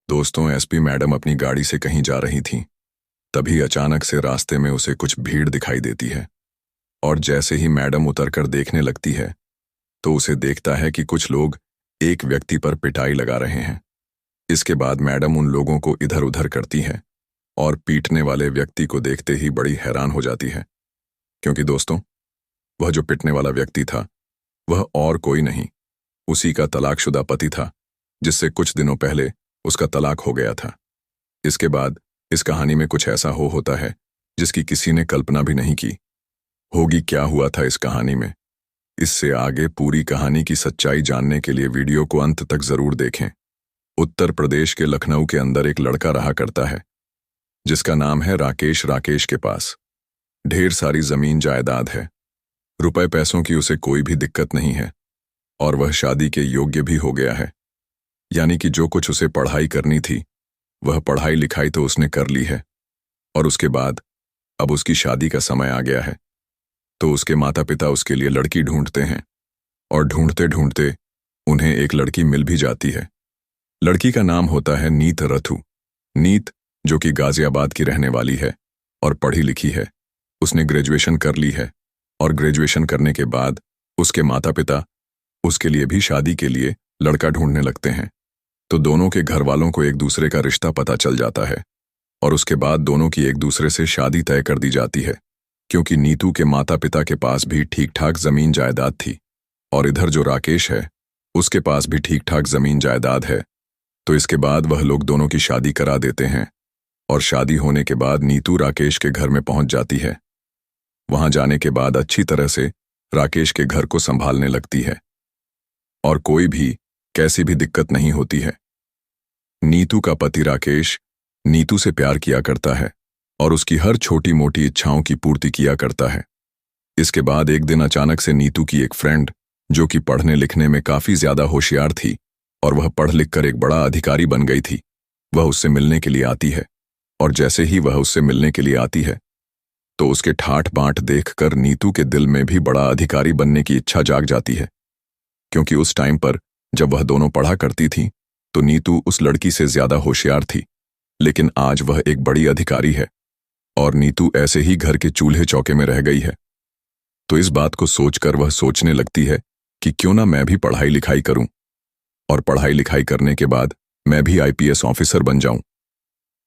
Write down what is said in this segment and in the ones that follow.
दोस्तों, SP madam अपनी गाड़ी से कहीं जा रही थीं। तभी अचानक से रास्ते में उसे कुछ भीड़ दिखाई देती है और जैसे ही मैडम उतरकर देखने लगती है तो उसे देखता है कि कुछ लोग एक व्यक्ति पर पिटाई लगा रहे हैं। इसके बाद मैडम उन लोगों को इधर उधर करती है और पीटने वाले व्यक्ति को देखते ही बड़ी हैरान हो जाती है, क्योंकि दोस्तों, वह जो पिटने वाला व्यक्ति था वह और कोई नहीं, उसी का तलाकशुदा पति था, जिससे कुछ दिनों पहले उसका तलाक हो गया था। इसके बाद इस कहानी में कुछ ऐसा होता है जिसकी किसी ने कल्पना भी नहीं की होगी। क्या हुआ था इस कहानी में, इससे आगे पूरी कहानी की सच्चाई जानने के लिए वीडियो को अंत तक जरूर देखें। उत्तर प्रदेश के लखनऊ के अंदर एक लड़का रहा करता है जिसका नाम है राकेश। राकेश के पास ढेर सारी जमीन जायदाद है, रुपए पैसों की उसे कोई भी दिक्कत नहीं है और वह शादी के योग्य भी हो गया है। यानी कि जो कुछ उसे पढ़ाई करनी थी वह पढ़ाई लिखाई तो उसने कर ली है और उसके बाद अब उसकी शादी का समय आ गया है। तो उसके माता पिता उसके लिए लड़की ढूंढते हैं और ढूंढते ढूंढते उन्हें एक लड़की मिल भी जाती है। लड़की का नाम होता है नीत रथु। नीत, जो कि गाजियाबाद की रहने वाली है और पढ़ी लिखी है, उसने ग्रेजुएशन कर ली है और ग्रेजुएशन करने के बाद उसके माता पिता उसके लिए भी शादी के लिए लड़का ढूंढने लगते हैं। तो दोनों के घर वालों को एक दूसरे का रिश्ता पता चल जाता है और उसके बाद दोनों की एक दूसरे से शादी तय कर दी जाती है, क्योंकि नीतू के माता पिता के पास भी ठीक ठाक जमीन जायदाद थी और इधर जो राकेश है उसके पास भी ठीक ठाक जमीन जायदाद है। तो इसके बाद वह लोग दोनों की शादी करा देते हैं और शादी होने के बाद नीतू राकेश के घर में पहुंच जाती है। वहां जाने के बाद अच्छी तरह से राकेश के घर को संभालने लगती है और कोई भी कैसी भी दिक्कत नहीं होती है। नीतू का पति राकेश नीतू से प्यार किया करता है और उसकी हर छोटी मोटी इच्छाओं की पूर्ति किया करता है। इसके बाद एक दिन अचानक से नीतू की एक फ्रेंड, जो कि पढ़ने लिखने में काफी ज्यादा होशियार थी और वह पढ़ लिख कर एक बड़ा अधिकारी बन गई थी, वह उससे मिलने के लिए आती है। और जैसे ही वह उससे मिलने के लिए आती है तो उसके ठाठ बांठ देखकर नीतू के दिल में भी बड़ा अधिकारी बनने की इच्छा जाग जाती है, क्योंकि उस टाइम पर जब वह दोनों पढ़ा करती थी तो नीतू उस लड़की से ज्यादा होशियार थी, लेकिन आज वह एक बड़ी अधिकारी है और नीतू ऐसे ही घर के चूल्हे चौके में रह गई है। तो इस बात को सोचकर वह सोचने लगती है कि क्यों ना मैं भी पढ़ाई लिखाई करूं और पढ़ाई लिखाई करने के बाद मैं भी आईपीएस ऑफिसर बन जाऊं।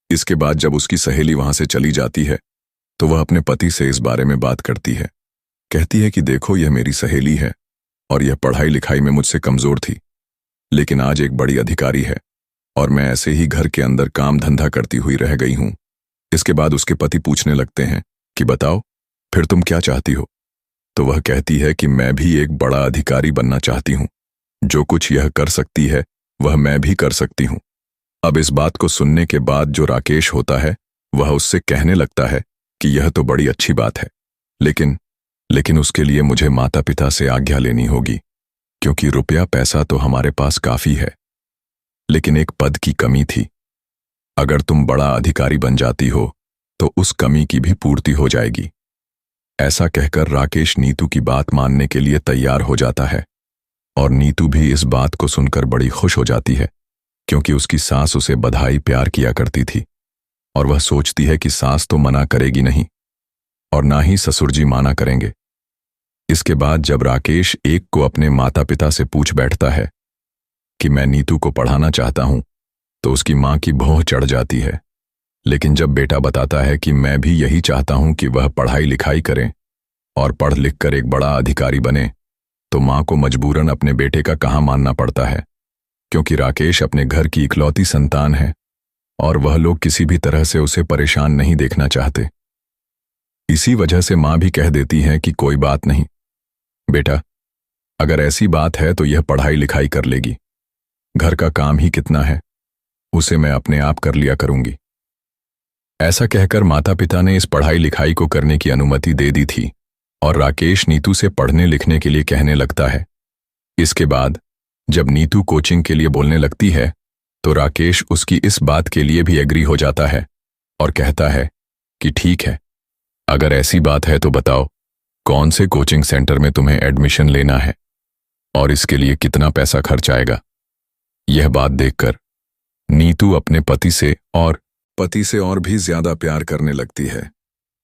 इसके बाद जब उसकी सहेली वहां से चली जाती है तो वह अपने पति से इस बारे में बात करती है। कहती है कि देखो, यह मेरी सहेली है और यह पढ़ाई लिखाई में मुझसे कमजोर थी, लेकिन आज एक बड़ी अधिकारी है और मैं ऐसे ही घर के अंदर काम धंधा करती हुई रह गई हूं। इसके बाद उसके पति पूछने लगते हैं कि बताओ, फिर तुम क्या चाहती हो? तो वह कहती है कि मैं भी एक बड़ा अधिकारी बनना चाहती हूं, जो कुछ यह कर सकती है वह मैं भी कर सकती हूं। अब इस बात को सुनने के बाद जो राकेश होता है वह उससे कहने लगता है कि यह तो बड़ी अच्छी बात है, लेकिन उसके लिए मुझे माता पिता से आज्ञा लेनी होगी, क्योंकि रुपया पैसा तो हमारे पास काफी है, लेकिन एक पद की कमी थी। अगर तुम बड़ा अधिकारी बन जाती हो तो उस कमी की भी पूर्ति हो जाएगी। ऐसा कहकर राकेश नीतू की बात मानने के लिए तैयार हो जाता है और नीतू भी इस बात को सुनकर बड़ी खुश हो जाती है, क्योंकि उसकी सास उसे बधाई प्यार किया करती थी और वह सोचती है कि सास तो मना करेगी नहीं और ना ही ससुर जी माना करेंगे। इसके बाद जब राकेश एक को अपने माता पिता से पूछ बैठता है कि मैं नीतू को पढ़ाना चाहता हूं, तो उसकी मां की भौं चढ़ जाती है। लेकिन जब बेटा बताता है कि मैं भी यही चाहता हूं कि वह पढ़ाई लिखाई करे और पढ़ लिख कर एक बड़ा अधिकारी बने, तो मां को मजबूरन अपने बेटे का कहाँ मानना पड़ता है, क्योंकि राकेश अपने घर की इकलौती संतान है और वह लोग किसी भी तरह से उसे परेशान नहीं देखना चाहते। इसी वजह से मां भी कह देती है कि कोई बात नहीं बेटा, अगर ऐसी बात है तो यह पढ़ाई लिखाई कर लेगी, घर का काम ही कितना है, उसे मैं अपने आप कर लिया करूंगी। ऐसा कहकर माता पिता ने इस पढ़ाई लिखाई को करने की अनुमति दे दी थी और राकेश नीतू से पढ़ने लिखने के लिए कहने लगता है। इसके बाद जब नीतू कोचिंग के लिए बोलने लगती है तो राकेश उसकी इस बात के लिए भी एग्री हो जाता है और कहता है कि ठीक है, अगर ऐसी बात है तो बताओ कौन से कोचिंग सेंटर में तुम्हें एडमिशन लेना है और इसके लिए कितना पैसा खर्च आएगा। यह बात देखकर नीतू अपने पति से और भी ज्यादा प्यार करने लगती है,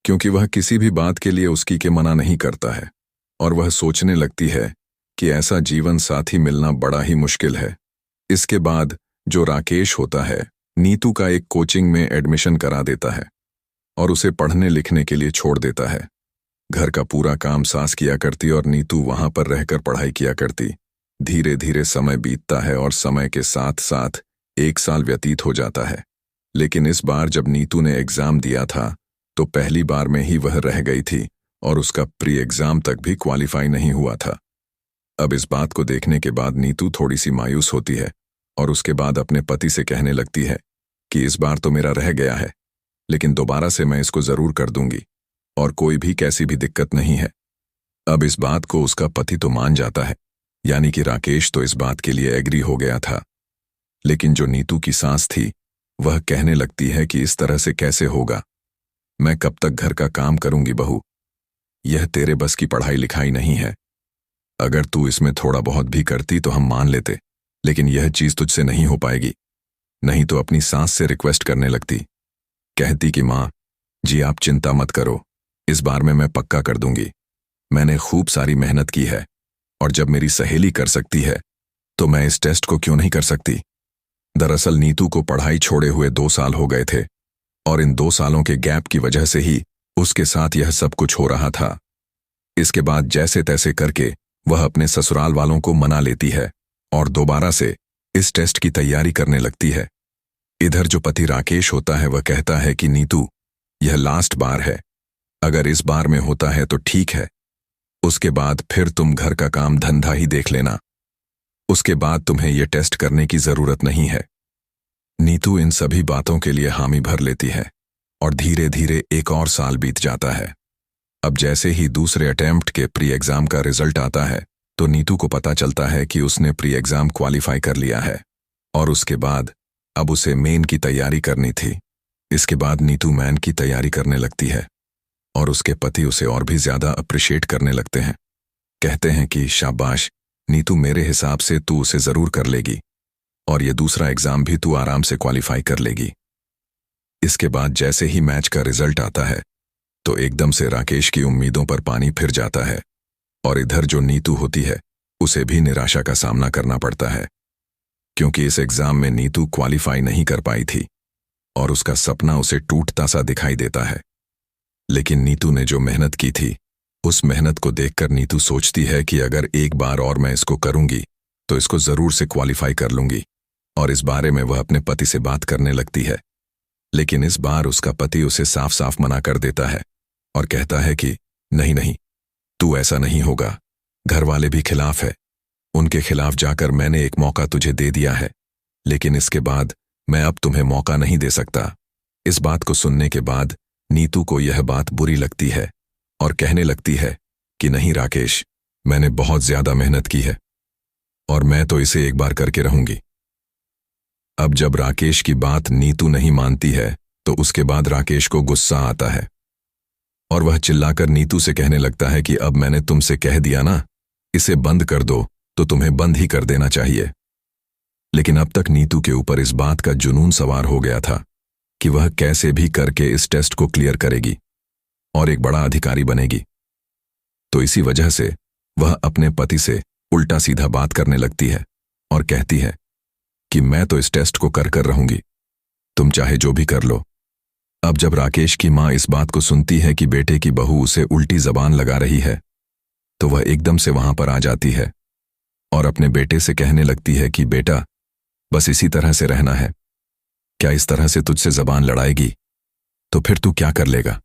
क्योंकि वह किसी भी बात के लिए उसकी के मना नहीं करता है और वह सोचने लगती है कि ऐसा जीवन साथी मिलना बड़ा ही मुश्किल है। इसके बाद जो राकेश होता है, नीतू का एक कोचिंग में एडमिशन करा देता है और उसे पढ़ने लिखने के लिए छोड़ देता है। घर का पूरा काम सास किया करती और नीतू वहां पर रहकर पढ़ाई किया करती। धीरे धीरे समय बीतता है और समय के साथ साथ 1 साल व्यतीत हो जाता है। लेकिन इस बार जब नीतू ने एग्जाम दिया था तो पहली बार में ही वह रह गई थी और उसका प्री एग्जाम तक भी क्वालिफाई नहीं हुआ था। अब इस बात को देखने के बाद नीतू थोड़ी सी मायूस होती है और उसके बाद अपने पति से कहने लगती है कि इस बार तो मेरा रह गया है, लेकिन दोबारा से मैं इसको जरूर कर दूंगी और कोई भी कैसी भी दिक्कत नहीं है। अब इस बात को उसका पति तो मान जाता है, यानी कि राकेश तो इस बात के लिए एग्री हो गया था। लेकिन जो नीतू की सास थी वह कहने लगती है कि इस तरह से कैसे होगा, मैं कब तक घर का काम करूंगी बहू, यह तेरे बस की पढ़ाई लिखाई नहीं है। अगर तू इसमें थोड़ा बहुत भी करती तो हम मान लेते, लेकिन यह चीज तुझसे नहीं हो पाएगी। नहीं तो अपनी सास से रिक्वेस्ट करने लगती, कहती कि माँ जी आप चिंता मत करो, इस बार में मैं पक्का कर दूंगी। मैंने खूब सारी मेहनत की है और जब मेरी सहेली कर सकती है तो मैं इस टेस्ट को क्यों नहीं कर सकती। दरअसल नीतू को पढ़ाई छोड़े हुए 2 साल हो गए थे और इन 2 सालों के गैप की वजह से ही उसके साथ यह सब कुछ हो रहा था। इसके बाद जैसे तैसे करके वह अपने ससुराल वालों को मना लेती है और दोबारा से इस टेस्ट की तैयारी करने लगती है। इधर जो पति राकेश होता है वह कहता है कि नीतू यह लास्ट बार है, अगर इस बार में होता है तो ठीक है, उसके बाद फिर तुम घर का काम धंधा ही देख लेना, उसके बाद तुम्हें यह टेस्ट करने की जरूरत नहीं है। नीतू इन सभी बातों के लिए हामी भर लेती है और धीरे धीरे 1 और साल बीत जाता है। अब जैसे ही दूसरे अटेम्प्ट के प्री एग्जाम का रिजल्ट आता है तो नीतू को पता चलता है कि उसने प्री एग्जाम क्वालिफाई कर लिया है और उसके बाद अब उसे मेन की तैयारी करनी थी। इसके बाद नीतू मैन की तैयारी करने लगती है और उसके पति उसे और भी ज्यादा अप्रिशिएट करने लगते हैं। कहते हैं कि शाबाश नीतू, मेरे हिसाब से तू उसे जरूर कर लेगी और ये दूसरा एग्जाम भी तू आराम से क्वालिफाई कर लेगी। इसके बाद जैसे ही मैच का रिजल्ट आता है तो एकदम से राकेश की उम्मीदों पर पानी फिर जाता है और इधर जो नीतू होती है उसे भी निराशा का सामना करना पड़ता है, क्योंकि इस एग्जाम में नीतू क्वालिफाई नहीं कर पाई थी और उसका सपना उसे टूटता सा दिखाई देता है। लेकिन नीतू ने जो मेहनत की थी उस मेहनत को देखकर नीतू सोचती है कि अगर एक बार और मैं इसको करूंगी तो इसको जरूर से क्वालिफाई कर लूंगी और इस बारे में वह अपने पति से बात करने लगती है। लेकिन इस बार उसका पति उसे साफ साफ मना कर देता है और कहता है कि नहीं नहीं, तू ऐसा नहीं होगा, घर वाले भी खिलाफ है, उनके खिलाफ जाकर मैंने एक मौका तुझे दे दिया है, लेकिन इसके बाद मैं अब तुम्हें मौका नहीं दे सकता। इस बात को सुनने के बाद नीतू को यह बात बुरी लगती है और कहने लगती है कि नहीं राकेश, मैंने बहुत ज्यादा मेहनत की है और मैं तो इसे एक बार करके रहूंगी। अब जब राकेश की बात नीतू नहीं मानती है तो उसके बाद राकेश को गुस्सा आता है और वह चिल्लाकर नीतू से कहने लगता है कि अब मैंने तुमसे कह दिया ना, इसे बंद कर दो, तो तुम्हें बंद ही कर देना चाहिए। लेकिन अब तक नीतू के ऊपर इस बात का जुनून सवार हो गया था कि वह कैसे भी करके इस टेस्ट को क्लियर करेगी और एक बड़ा अधिकारी बनेगी। तो इसी वजह से वह अपने पति से उल्टा सीधा बात करने लगती है और कहती है कि मैं तो इस टेस्ट को कर रहूंगी, तुम चाहे जो भी कर लो। अब जब राकेश की मां इस बात को सुनती है कि बेटे की बहू उसे उल्टी जबान लगा रही है तो वह एकदम से वहां पर आ जाती है और अपने बेटे से कहने लगती है कि बेटा, बस इसी तरह से रहना है, क्या इस तरह से तुझसे जबान लड़ाएगी तो फिर तू क्या कर लेगा।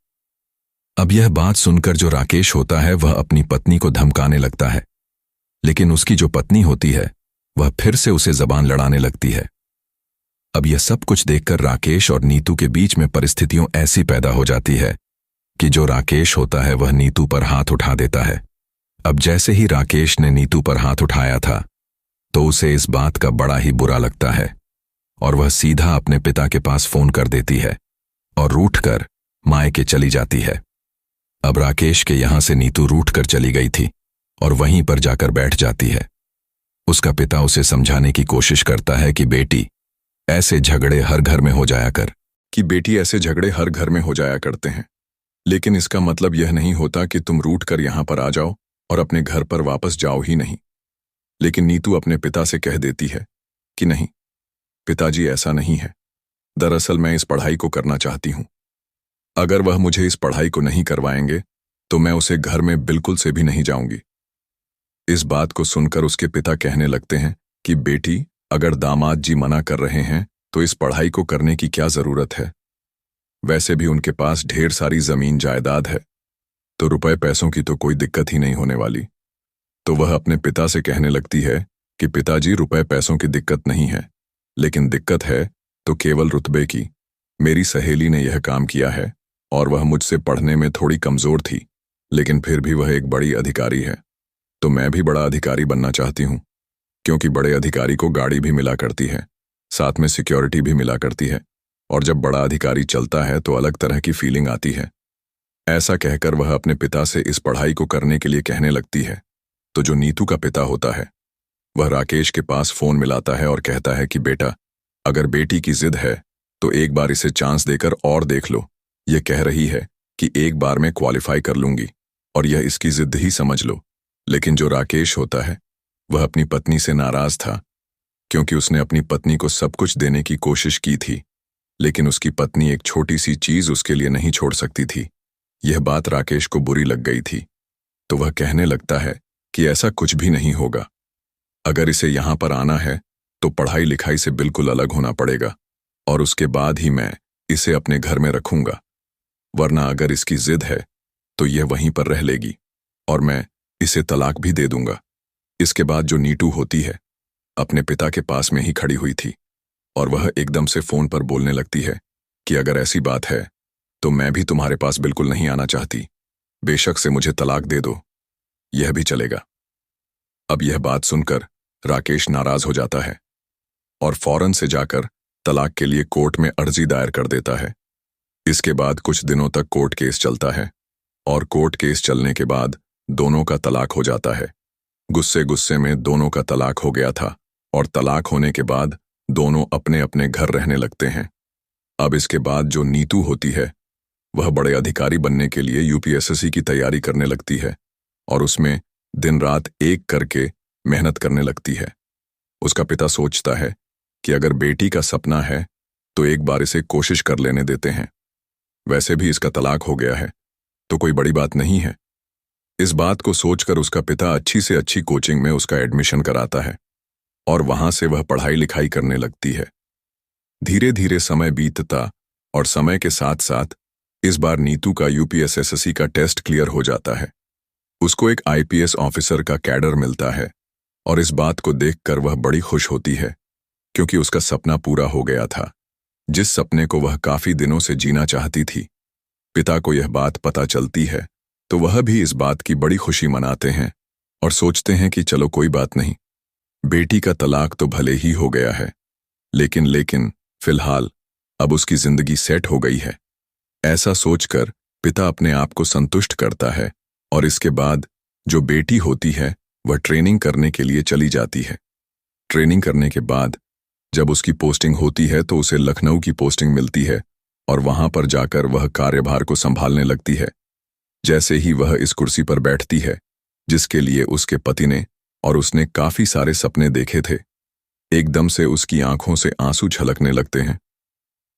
अब यह बात सुनकर जो राकेश होता है वह अपनी पत्नी को धमकाने लगता है, लेकिन उसकी जो पत्नी होती है वह फिर से उसे जबान लड़ाने लगती है। अब यह सब कुछ देखकर राकेश और नीतू के बीच में परिस्थितियां ऐसी पैदा हो जाती है कि जो राकेश होता है वह नीतू पर हाथ उठा देता है। अब जैसे ही राकेश ने नीतू पर हाथ उठाया था तो उसे इस बात का बड़ा ही बुरा लगता है और वह सीधा अपने पिता के पास फोन कर देती है और रूठकर मायके चली जाती है। अब राकेश के यहां से नीतू रूठकर चली गई थी और वहीं पर जाकर बैठ जाती है। उसका पिता उसे समझाने की कोशिश करता है कि बेटी, ऐसे झगड़े हर घर में हो जाया कर। कि बेटी ऐसे झगड़े हर घर में हो जाया करते हैं, लेकिन इसका मतलब यह नहीं होता कि तुम रूठ कर यहां पर आ जाओ और अपने घर पर वापस जाओ ही नहीं। लेकिन नीतू अपने पिता से कह देती है कि नहीं पिताजी, ऐसा नहीं है। दरअसल मैं इस पढ़ाई को करना चाहती हूं। अगर वह मुझे इस पढ़ाई को नहीं करवाएंगे तो मैं उसे घर में बिल्कुल से भी नहीं जाऊंगी। इस बात को सुनकर उसके पिता कहने लगते हैं कि बेटी, अगर दामाद जी मना कर रहे हैं तो इस पढ़ाई को करने की क्या जरूरत है। वैसे भी उनके पास ढेर सारी जमीन जायदाद है, तो रुपए पैसों की तो कोई दिक्कत ही नहीं होने वाली। तो वह अपने पिता से कहने लगती है कि पिताजी, रुपए पैसों की दिक्कत नहीं है, लेकिन दिक्कत है तो केवल रुतबे की। मेरी सहेली ने यह काम किया है और वह मुझसे पढ़ने में थोड़ी कमजोर थी, लेकिन फिर भी वह एक बड़ी अधिकारी है। तो मैं भी बड़ा अधिकारी बनना चाहती हूँ, क्योंकि बड़े अधिकारी को गाड़ी भी मिला करती है, साथ में सिक्योरिटी भी मिला करती है, और जब बड़ा अधिकारी चलता है तो अलग तरह की फीलिंग आती है। ऐसा कहकर वह अपने पिता से इस पढ़ाई को करने के लिए कहने लगती है। तो जो नीतू का पिता होता है वह राकेश के पास फोन मिलाता है और कहता है कि बेटा, अगर बेटी की जिद है तो एक बार इसे चांस देकर और देख लो। ये कह रही है कि एक बार में क्वालिफाई कर लूंगी, और यह इसकी जिद ही समझ लो। लेकिन जो राकेश होता है वह अपनी पत्नी से नाराज था, क्योंकि उसने अपनी पत्नी को सब कुछ देने की कोशिश की थी, लेकिन उसकी पत्नी एक छोटी सी चीज उसके लिए नहीं छोड़ सकती थी। यह बात राकेश को बुरी लग गई थी, तो वह कहने लगता है कि ऐसा कुछ भी नहीं होगा। अगर इसे यहां पर आना है तो पढ़ाई लिखाई से बिल्कुल अलग होना पड़ेगा, और उसके बाद ही मैं इसे अपने घर में रखूंगा। वरना अगर इसकी जिद है तो यह वहीं पर रह लेगी, और मैं इसे तलाक भी दे दूंगा। इसके बाद जो नीतू होती है अपने पिता के पास में ही खड़ी हुई थी, और वह एकदम से फोन पर बोलने लगती है कि अगर ऐसी बात है तो मैं भी तुम्हारे पास बिल्कुल नहीं आना चाहती। बेशक से मुझे तलाक दे दो, यह भी चलेगा। अब यह बात सुनकर राकेश नाराज हो जाता है और फौरन से जाकर तलाक के लिए कोर्ट में अर्जी दायर कर देता है। इसके बाद कुछ दिनों तक कोर्ट केस चलता है, और कोर्ट केस चलने के बाद दोनों का तलाक हो जाता है। गुस्से गुस्से में दोनों का तलाक हो गया था, और तलाक होने के बाद दोनों अपने अपने घर रहने लगते हैं। अब इसके बाद जो नीतू होती है वह बड़े अधिकारी बनने के लिए यूपीएसएससी की तैयारी करने लगती है, और उसमें दिन रात एक करके मेहनत करने लगती है। उसका पिता सोचता है कि अगर बेटी का सपना है तो एक बार इसे कोशिश कर लेने देते हैं। वैसे भी इसका तलाक हो गया है तो कोई बड़ी बात नहीं है। इस बात को सोचकर उसका पिता अच्छी से अच्छी कोचिंग में उसका एडमिशन कराता है, और वहां से वह पढ़ाई लिखाई करने लगती है। धीरे धीरे समय बीतता, और समय के साथ साथ इस बार नीतू का यूपीएसएससी का टेस्ट क्लियर हो जाता है। उसको एक आईपीएस ऑफिसर का कैडर मिलता है, और इस बात को देखकर वह बड़ी खुश होती है, क्योंकि उसका सपना पूरा हो गया था, जिस सपने को वह काफी दिनों से जीना चाहती थी। पिता को यह बात पता चलती है तो वह भी इस बात की बड़ी खुशी मनाते हैं, और सोचते हैं कि चलो कोई बात नहीं, बेटी का तलाक तो भले ही हो गया है, लेकिन फिलहाल अब उसकी जिंदगी सेट हो गई है। ऐसा सोचकर पिता अपने आप को संतुष्ट करता है, और इसके बाद जो बेटी होती है वह ट्रेनिंग करने के लिए चली जाती है। ट्रेनिंग करने के बाद जब उसकी पोस्टिंग होती है तो उसे लखनऊ की पोस्टिंग मिलती है, और वहां पर जाकर वह कार्यभार को संभालने लगती है। जैसे ही वह इस कुर्सी पर बैठती है जिसके लिए उसके पति ने और उसने काफी सारे सपने देखे थे, एकदम से उसकी आंखों से आंसू झलकने लगते हैं,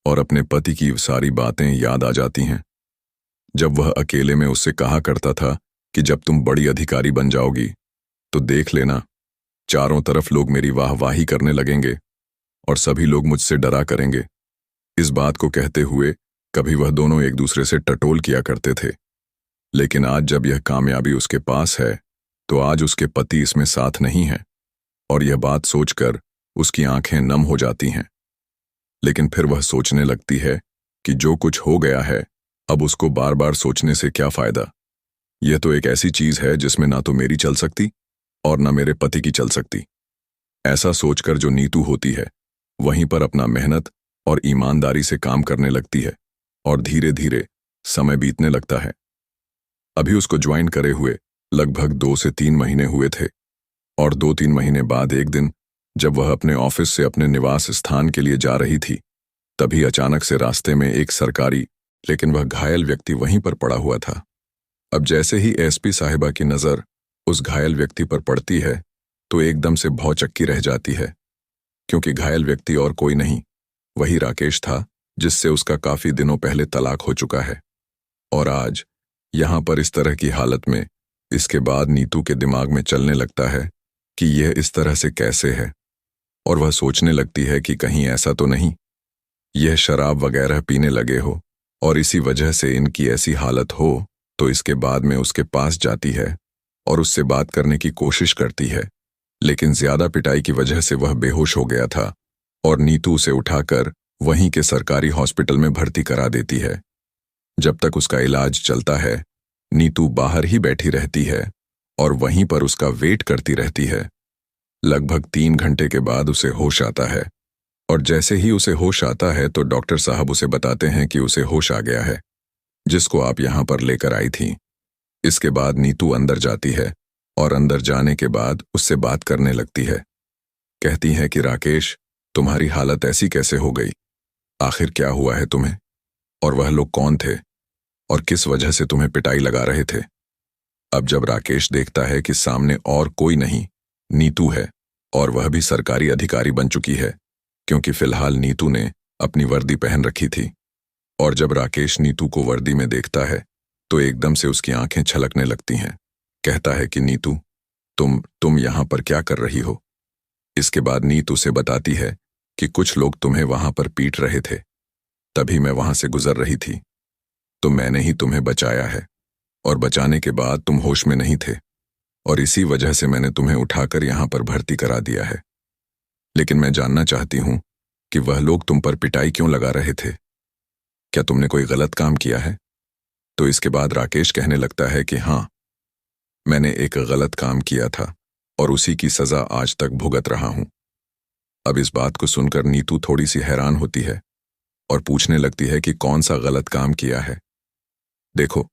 और अपने पति की सारी बातें याद आ जाती हैं। जब वह अकेले में उससे कहा करता था कि जब तुम बड़ी अधिकारी बन जाओगी तो देख लेना, चारों तरफ लोग मेरी वाहवाही करने लगेंगे और सभी लोग मुझसे डरा करेंगे। इस बात को कहते हुए कभी वह दोनों एक दूसरे से टटोल किया करते थे। लेकिन आज जब यह कामयाबी उसके पास है तो आज उसके पति इसमें साथ नहीं है, और यह बात सोचकर उसकी आंखें नम हो जाती हैं। लेकिन फिर वह सोचने लगती है कि जो कुछ हो गया है अब उसको बार बार सोचने से क्या फायदा। यह तो एक ऐसी चीज है जिसमें ना तो मेरी चल सकती और ना मेरे पति की चल सकती। ऐसा सोचकर जो नीतू होती है वहीं पर अपना मेहनत और ईमानदारी से काम करने लगती है, और धीरे धीरे समय बीतने लगता है। अभी उसको ज्वाइन करे हुए लगभग 2 से 3 महीने हुए थे, और 2-3 महीने बाद एक दिन जब वह अपने ऑफिस से अपने निवास स्थान के लिए जा रही थी, तभी अचानक से रास्ते में एक सरकारी लेकिन वह घायल व्यक्ति वहीं पर पड़ा हुआ था। अब जैसे ही एसपी साहिबा की नज़र उस घायल व्यक्ति पर पड़ती है तो एकदम से भौचक्की रह जाती है, क्योंकि घायल व्यक्ति और कोई नहीं, वही राकेश था जिससे उसका काफी दिनों पहले तलाक हो चुका है। और आज यहां पर इस तरह की हालत में इसके बाद नीतू के दिमाग में चलने लगता है कि यह इस तरह से कैसे है, और वह सोचने लगती है कि कहीं ऐसा तो नहीं यह शराब वगैरह पीने लगे हो और इसी वजह से इनकी ऐसी हालत हो। तो इसके बाद में उसके पास जाती है और उससे बात करने की कोशिश करती है, लेकिन ज्यादा पिटाई की वजह से वह बेहोश हो गया था और नीतू उसे उठाकर वहीं के सरकारी हॉस्पिटल में भर्ती करा देती है। जब तक उसका इलाज चलता है, नीतू बाहर ही बैठी रहती है और वहीं पर उसका वेट करती रहती है। लगभग 3 घंटे के बाद उसे होश आता है, और जैसे ही उसे होश आता है तो डॉक्टर साहब उसे बताते हैं कि उसे होश आ गया है, जिसको आप यहां पर लेकर आई थी। इसके बाद नीतू अंदर जाती है और अंदर जाने के बाद उससे बात करने लगती है। कहती है कि राकेश, तुम्हारी हालत ऐसी कैसे हो गई? आखिर क्या हुआ है तुम्हें? और वह लोग कौन थे और किस वजह से तुम्हें पिटाई लगा रहे थे? अब जब राकेश देखता है कि सामने और कोई नहीं, नीतू है, और वह भी सरकारी अधिकारी बन चुकी है, क्योंकि फिलहाल नीतू ने अपनी वर्दी पहन रखी थी। और जब राकेश नीतू को वर्दी में देखता है तो एकदम से उसकी आंखें छलकने लगती हैं। कहता है कि नीतू, तुम यहां पर क्या कर रही हो? इसके बाद नीतू से बताती है कि कुछ लोग तुम्हें वहां पर पीट रहे थे, तभी मैं वहां से गुजर रही थी, तो मैंने ही तुम्हें बचाया है, और बचाने के बाद तुम होश में नहीं थे, और इसी वजह से मैंने तुम्हें उठाकर यहां पर भर्ती करा दिया है। लेकिन मैं जानना चाहती हूं कि वह लोग तुम पर पिटाई क्यों लगा रहे थे? क्या तुमने कोई गलत काम किया है? तो इसके बाद राकेश कहने लगता है कि हाँ, मैंने एक गलत काम किया था और उसी की सजा आज तक भुगत रहा हूं। अब इस बात को सुनकर नीतू थोड़ी सी हैरान होती है और पूछने लगती है कि कौन सा गलत काम किया है। देखो,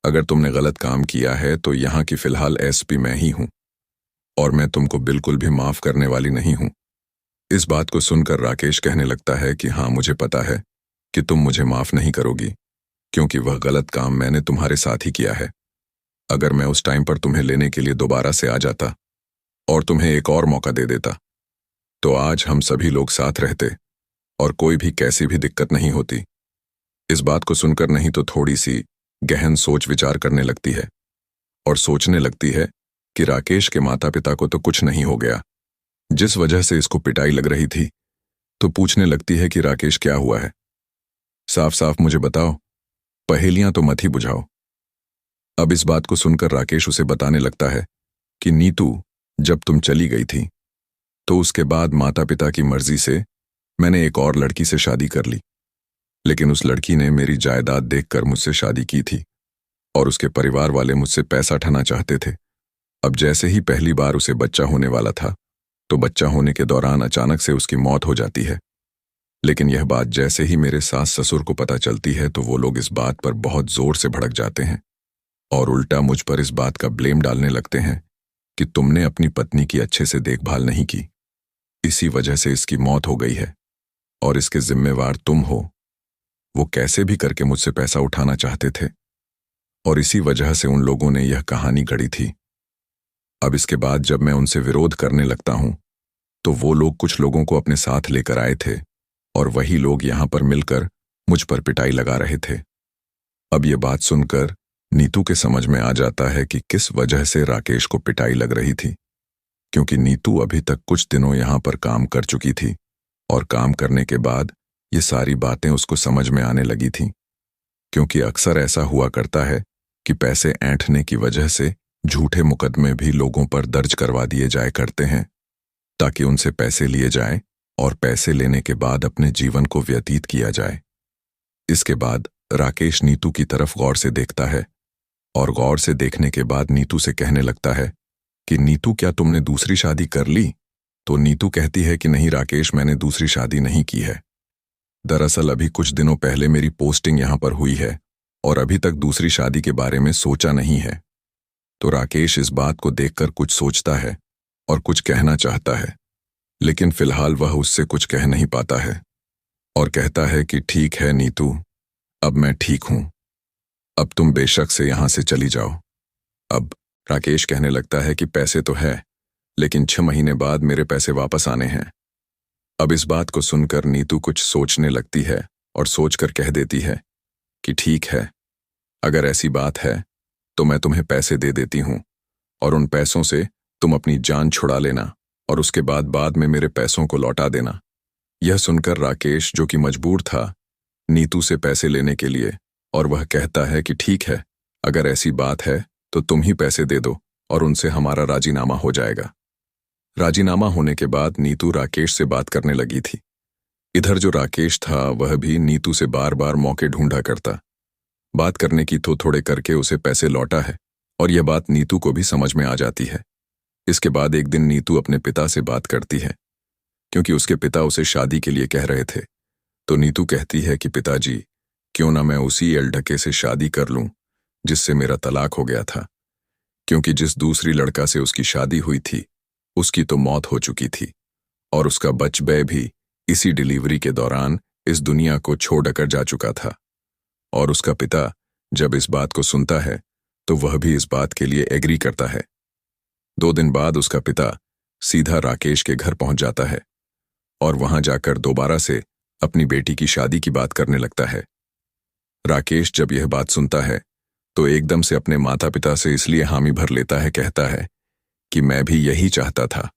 अगर तुमने गलत काम किया है तो यहाँ की फिलहाल एसपी मैं ही हूं, और मैं तुमको बिल्कुल भी माफ करने वाली नहीं हूं। इस बात को सुनकर राकेश कहने लगता है कि हाँ, मुझे पता है कि तुम मुझे माफ नहीं करोगी, क्योंकि वह गलत काम मैंने तुम्हारे साथ ही किया है। अगर मैं उस टाइम पर तुम्हें लेने के लिए दोबारा से आ जाता और तुम्हें एक और मौका दे देता, तो आज हम सभी लोग साथ रहते और कोई भी कैसी भी दिक्कत नहीं होती। इस बात को सुनकर नहीं तो थोड़ी सी गहन सोच विचार करने लगती है और सोचने लगती है कि राकेश के माता पिता को तो कुछ नहीं हो गया, जिस वजह से इसको पिटाई लग रही थी, तो पूछने लगती है कि राकेश क्या हुआ है? साफ साफ मुझे बताओ, पहेलियां तो मत ही बुझाओ। अब इस बात को सुनकर राकेश उसे बताने लगता है कि नीतू, जब तुम चली गई थी तो उसके बाद माता पिता की मर्जी से मैंने एक और लड़की से शादी कर ली, लेकिन उस लड़की ने मेरी जायदाद देखकर मुझसे शादी की थी और उसके परिवार वाले मुझसे पैसा ठना चाहते थे। अब जैसे ही पहली बार उसे बच्चा होने वाला था, तो बच्चा होने के दौरान अचानक से उसकी मौत हो जाती है। लेकिन यह बात जैसे ही मेरे सास ससुर को पता चलती है तो वो लोग इस बात पर बहुत जोर से भड़क जाते हैं और उल्टा मुझ पर इस बात का ब्लेम डालने लगते हैं कि तुमने अपनी पत्नी की अच्छे से देखभाल नहीं की, इसी वजह से इसकी मौत हो गई है और इसके जिम्मेवार तुम हो। वो कैसे भी करके मुझसे पैसा उठाना चाहते थे और इसी वजह से उन लोगों ने यह कहानी गढ़ी थी। अब इसके बाद जब मैं उनसे विरोध करने लगता हूं तो वो लोग कुछ लोगों को अपने साथ लेकर आए थे और वही लोग यहां पर मिलकर मुझ पर पिटाई लगा रहे थे। अब ये बात सुनकर नीतू के समझ में आ जाता है कि किस वजह से राकेश को पिटाई लग रही थी, क्योंकि नीतू अभी तक कुछ दिनों यहां पर काम कर चुकी थी और काम करने के बाद ये सारी बातें उसको समझ में आने लगी थी। क्योंकि अक्सर ऐसा हुआ करता है कि पैसे ऐंठने की वजह से झूठे मुकदमे भी लोगों पर दर्ज करवा दिए जाए करते हैं, ताकि उनसे पैसे लिए जाएं और पैसे लेने के बाद अपने जीवन को व्यतीत किया जाए। इसके बाद राकेश नीतू की तरफ गौर से देखता है और गौर से देखने के बाद नीतू से कहने लगता है कि नीतू, क्या तुमने दूसरी शादी कर ली? तो नीतू कहती है कि नहीं राकेश, मैंने दूसरी शादी नहीं की है। दरअसल अभी कुछ दिनों पहले मेरी पोस्टिंग यहां पर हुई है और अभी तक दूसरी शादी के बारे में सोचा नहीं है। तो राकेश इस बात को देखकर कुछ सोचता है और कुछ कहना चाहता है, लेकिन फिलहाल वह उससे कुछ कह नहीं पाता है और कहता है कि ठीक है नीतू, अब मैं ठीक हूं, अब तुम बेशक से यहां से चली जाओ। अब राकेश कहने लगता है कि पैसे तो है, लेकिन 6 महीने बाद मेरे पैसे वापस आने हैं। अब इस बात को सुनकर नीतू कुछ सोचने लगती है और सोचकर कह देती है कि ठीक है, अगर ऐसी बात है तो मैं तुम्हें पैसे दे देती हूं और उन पैसों से तुम अपनी जान छुड़ा लेना और उसके बाद में मेरे पैसों को लौटा देना। यह सुनकर राकेश, जो कि मजबूर था नीतू से पैसे लेने के लिए, और वह कहता है कि ठीक है, अगर ऐसी बात है तो तुम ही पैसे दे दो और उनसे हमारा राजीनामा हो जाएगा। राजीनामा होने के बाद नीतू राकेश से बात करने लगी थी। इधर जो राकेश था वह भी नीतू से बार बार मौके ढूंढा करता। बात करने की तो थोड़े करके उसे पैसे लौटा है और यह बात नीतू को भी समझ में आ जाती है। इसके बाद एक दिन नीतू अपने पिता से बात करती है, क्योंकि उसके पिता उसे शादी के लिए कह रहे थे। तो नीतू कहती है कि पिताजी, क्यों ना मैं उसी एलढके से शादी कर लूं जिससे मेरा तलाक हो गया था, क्योंकि जिस दूसरी लड़का से उसकी शादी हुई थी उसकी तो मौत हो चुकी थी और उसका बचबे भी इसी डिलीवरी के दौरान इस दुनिया को छोड़कर जा चुका था। और उसका पिता जब इस बात को सुनता है तो वह भी इस बात के लिए एग्री करता है। 2 दिन बाद उसका पिता सीधा राकेश के घर पहुंच जाता है और वहां जाकर दोबारा से अपनी बेटी की शादी की बात करने लगता है। राकेश जब यह बात सुनता है तो एकदम से अपने माता पिता से इसलिए हामी भर लेता है, कहता है कि मैं भी यही चाहता था,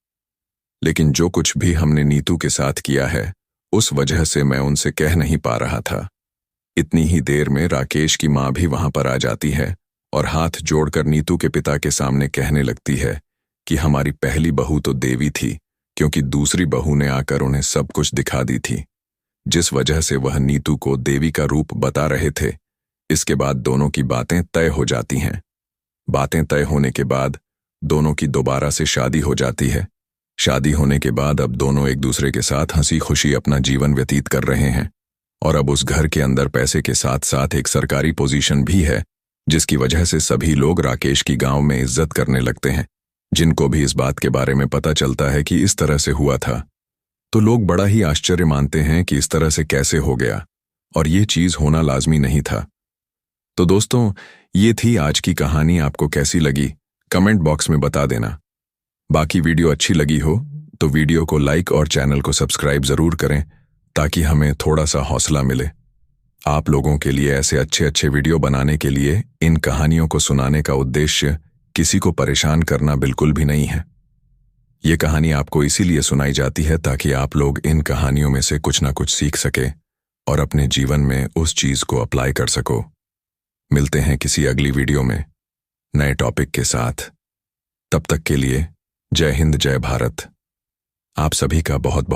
लेकिन जो कुछ भी हमने नीतू के साथ किया है उस वजह से मैं उनसे कह नहीं पा रहा था। इतनी ही देर में राकेश की मां भी वहां पर आ जाती है और हाथ जोड़कर नीतू के पिता के सामने कहने लगती है कि हमारी पहली बहू तो देवी थी, क्योंकि दूसरी बहू ने आकर उन्हें सब कुछ दिखा दी थी, जिस वजह से वह नीतू को देवी का रूप बता रहे थे। इसके बाद दोनों की बातें तय हो जाती हैं। बातें तय होने के बाद दोनों की दोबारा से शादी हो जाती है। शादी होने के बाद अब दोनों एक दूसरे के साथ हंसी खुशी अपना जीवन व्यतीत कर रहे हैं और अब उस घर के अंदर पैसे के साथ साथ एक सरकारी पोजीशन भी है, जिसकी वजह से सभी लोग राकेश की गांव में इज्जत करने लगते हैं। जिनको भी इस बात के बारे में पता चलता है कि इस तरह से हुआ था तो लोग बड़ा ही आश्चर्य मानते हैं कि इस तरह से कैसे हो गया और ये चीज होना लाजमी नहीं था। तो दोस्तों, ये थी आज की कहानी। आपको कैसी लगी कमेंट बॉक्स में बता देना। बाकी वीडियो अच्छी लगी हो तो वीडियो को लाइक और चैनल को सब्सक्राइब जरूर करें, ताकि हमें थोड़ा सा हौसला मिले। आप लोगों के लिए ऐसे अच्छे अच्छे वीडियो बनाने के लिए इन कहानियों को सुनाने का उद्देश्य किसी को परेशान करना बिल्कुल भी नहीं है। ये कहानी आपको इसीलिए सुनाई जाती है ताकि आप लोग इन कहानियों में से कुछ ना कुछ सीख सके और अपने जीवन में उस चीज को अप्लाई कर सको। मिलते हैं किसी अगली वीडियो में नए टॉपिक के साथ। तब तक के लिए जय हिंद, जय भारत। आप सभी का बहुत बहुत